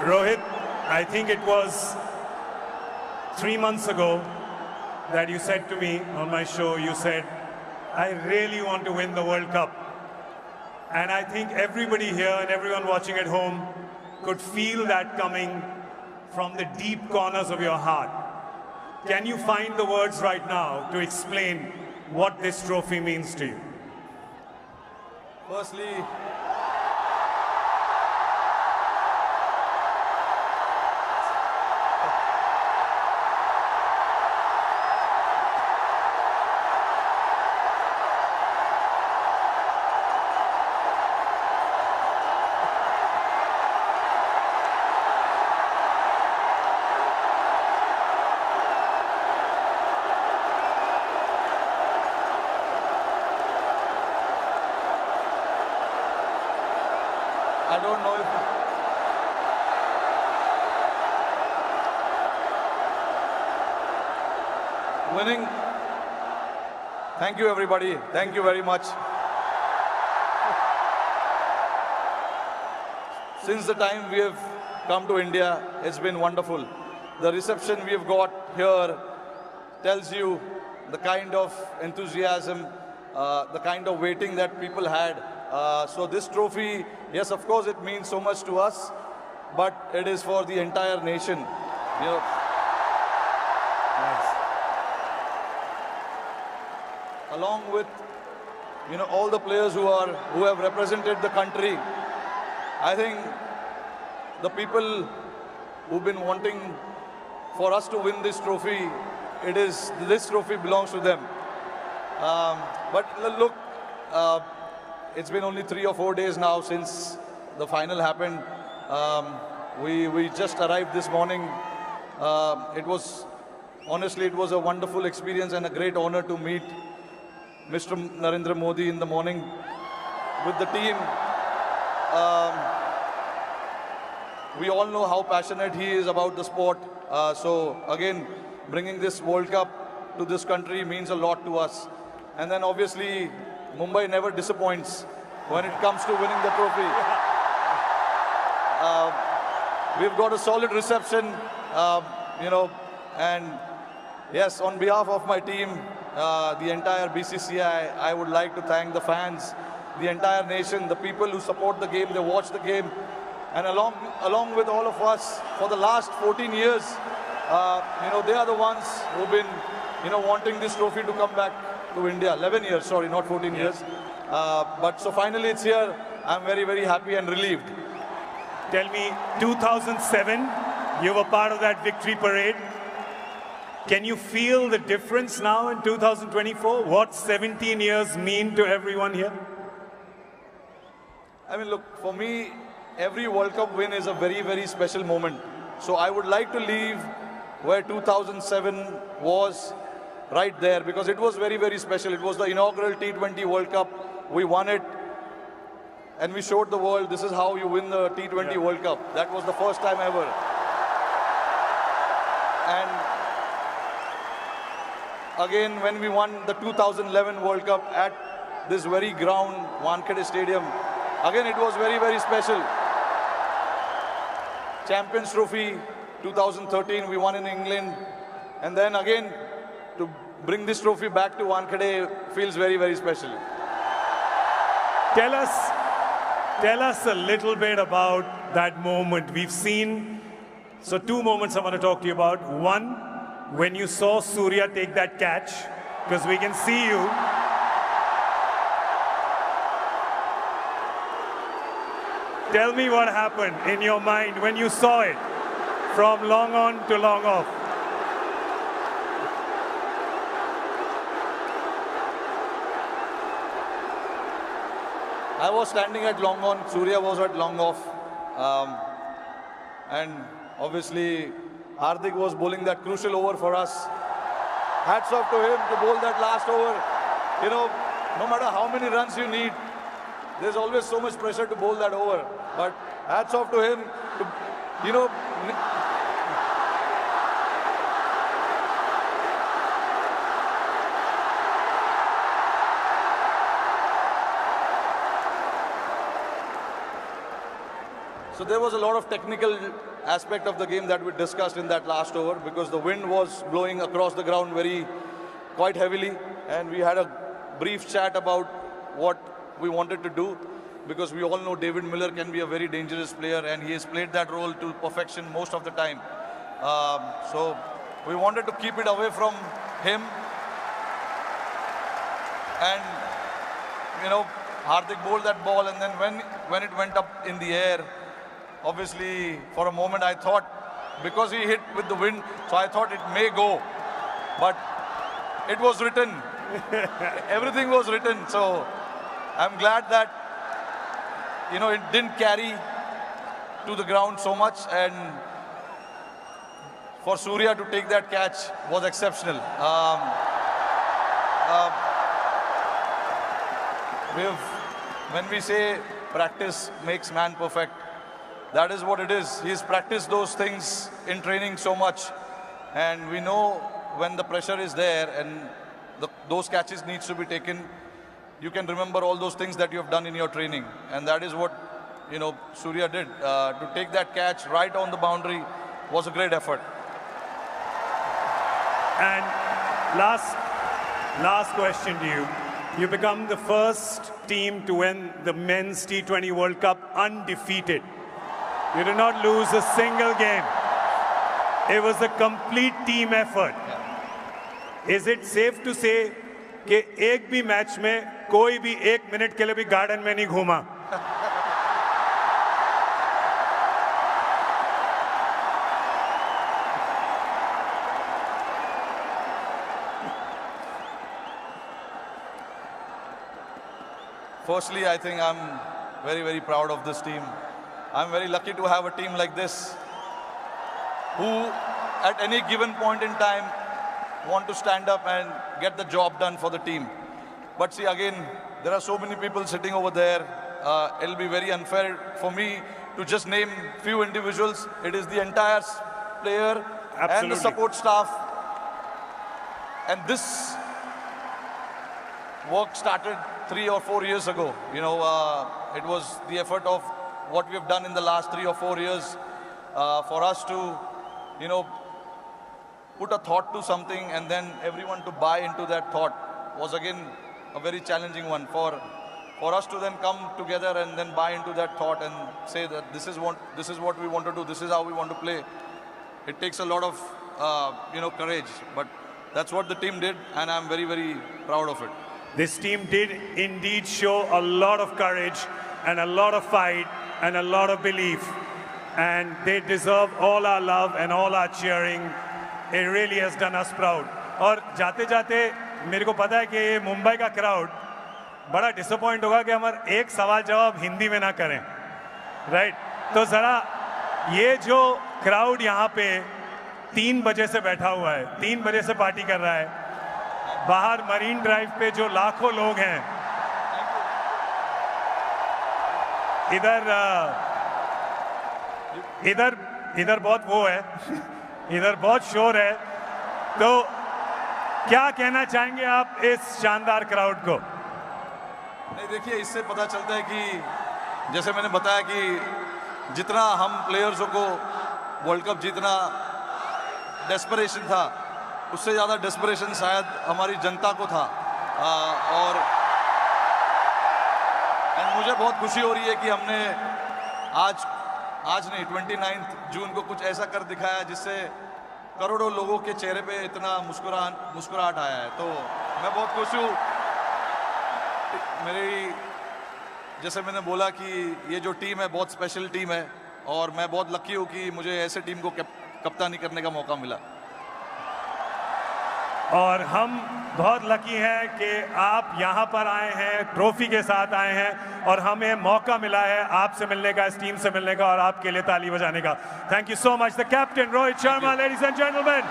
Rohit, I think it was 3 months ago that you said to me on my show, you said, I really want to win the World Cup. And I think everybody here and everyone watching at home could feel that coming from the deep corners of your heart. Can you find the words right now to explain what this trophy means to you? Firstly, I don't know if winning. Thank you, everybody. Thank you very much. Since the time we have come to India, it's been wonderful. The reception we have got here tells you the kind of enthusiasm, the kind of waiting that people had. So this trophy, yes, of course, it means so much to us, but it is for the entire nation. You know, along with all the players who have represented the country. I think the people who've been wanting for us to win this trophy, this trophy belongs to them. But look, it's been only 3 or 4 days now since the final happened. We just arrived this morning. Honestly, it was a wonderful experience and a great honor to meet Mr. Narendra Modi in the morning with the team. We all know how passionate he is about the sport. So again, bringing this World Cup to this country means a lot to us. And then obviously, Mumbai never disappoints when it comes to winning the trophy. We've got a solid reception, and yes, on behalf of my team, the entire BCCI, I would like to thank the fans, the entire nation, the people who support the game, they watch the game, and along with all of us for the last 14 years, they are the ones who've been, wanting this trophy to come back to India. 11 years, sorry, not 14 years. But so finally it's here. I'm very, very happy and relieved. Tell me, 2007, you were part of that victory parade. Can you feel the difference now in 2024? What 17 years mean to everyone here? I mean, look, for me, every World Cup win is a very, very special moment. So I would like to leave where 2007 was, right there, because it was very, very special. It was the inaugural T20 World Cup. We won it, and we showed the world this is how you win the T20 World Cup. That was the first time ever. And again, when we won the 2011 World Cup at this very ground, Wankhede Stadium, again, it was very, very special. Champions Trophy 2013, we won in England. And then again, to bring this trophy back to Wankhede feels very, very special. Tell us a little bit about that moment. We've seen, so 2 moments I want to talk to you about. One, when you saw Surya take that catch, because we can see you. Tell me what happened in your mind when you saw it from long on to long off. I was standing at long on, Surya was at long off. And obviously, Hardik was bowling that crucial over for us. Hats off to him to bowl that last over. No matter how many runs you need, there's always so much pressure to bowl that over. But hats off to him to, So there was a lot of technical aspect of the game that we discussed in that last over, because the wind was blowing across the ground quite heavily, and we had a brief chat about what we wanted to do, because we all know David Miller can be a very dangerous player, and he has played that role to perfection most of the time. So we wanted to keep it away from him, and Hardik bowled that ball, and then when it went up in the air, obviously for a moment I thought, because he hit with the wind, so I thought it may go, but it was written. Everything was written, so I'm glad that it didn't carry to the ground so much, and for Surya to take that catch was exceptional. When we say practice makes man perfect, that is what it is. He's practiced those things in training so much, and we know when the pressure is there and those catches needs to be taken, you can remember all those things that you have done in your training, and that is what Surya did. To take that catch right on the boundary was a great effort. And last question to you. You become the first team to win the Men's T20 World Cup undefeated. You did not lose a single game. It was a complete team effort. Is it safe to say कि एक भी match में कोई भी 1 minute के लिए भी garden में नहीं घूमा? Firstly, I think I'm very, very proud of this team. I'm very lucky to have a team like this who, at any given point in time, want to stand up and get the job done for the team. But see, again, there are so many people sitting over there. It'll be very unfair for me to just name few individuals. It is the entire player and the support staff. And this work started 3 or 4 years ago. It was the effort of what we have done in the last 3 or 4 years for us to, put a thought to something, and then everyone to buy into that thought was again a very challenging one. For us to then come together and then buy into that thought and say that this is what we want to do, this is how we want to play. It takes a lot of courage, but that's what the team did, and I'm very, very proud of it. This team did indeed show a lot of courage and a lot of fight and a lot of belief, and they deserve all our love and all our cheering. It really has done us proud. और जाते-जाते मेरे को पता है कि ये मुंबई का crowd बड़ा disappoint होगा कि हमारा एक सवाल जवाब हिंदी में ना करें, राइट? तो ज़रा ये जो क्राउड यहाँ पे 3 बजे से बैठा हुआ है, 3 बजे से पार्टी कर रहा है, बाहर मरीन ड्राइव पे जो लाखों लोग हैं, इधर बहुत वो है, इधर बहुत शोर है, तो क्या कहना चाहेंगे आप इस शानदार क्राउड को? नहीं, देखिए, इससे पता चलता है कि जैसे मैंने बताया कि जितना हम प्लेयर्सों को वर्ल्ड कप जीतना डेस्परेशन था, उससे ज़्यादा डेस्परेशन शायद हमारी जनता को था। और मुझे बहुत खुशी हो रही है कि हमने आज नहीं 29 जून को कुछ ऐसा कर दिखाया जिससे करोड़ों लोगों के चेहरे पे इतना मुस्कुराहट आया है। तो मैं बहुत खुश हूँ। जैसे मैंने बोला कि ये जो टीम है बहुत स्पेशल टीम है, और मैं बहुत लकी हूँ कि मुझे ऐसे टीम को कप्तानी करने का मौका मिला। और हम बहुत लकी हैं कि आप यहाँ पर आए हैं, ट्रॉफी के साथ आए हैं, और हमें मौका मिला है आपसे मिलने का, इस टीम से मिलने का, और आपके लिए ताली बजाने का। Thank you so much. The captain Rohit Sharma, ladies and gentleman.